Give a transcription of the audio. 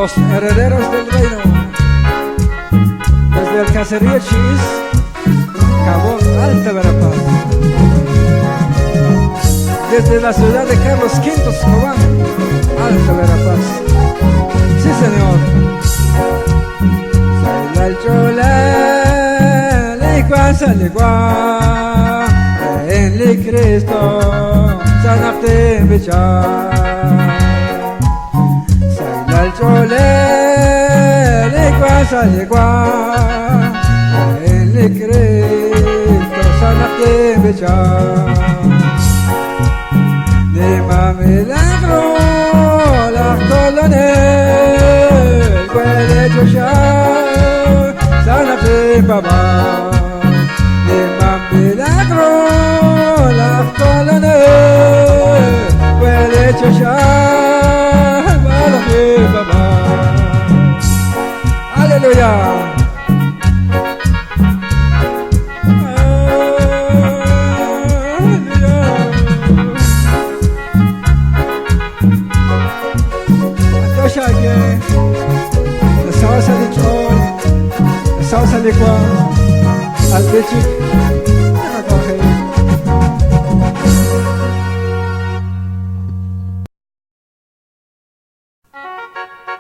los herederos del reino, desde el caserío Chis, Cabo Alta Verapaz, desde la ciudad de Carlos V Cobán, Alta Verapaz. Sí, señor. Sailal chola, licua saligua, en li Cristo, sanapte bichar. Sailal chola, licua saligua, en li Cristo, sanapte bichar. Dima milagro, la colonel, huele chosha, sanapte baba. Dima milagro, la colonel, huele chosha, sanapte baba. Aleluya. La salsa de chol, la salsa de kwa, al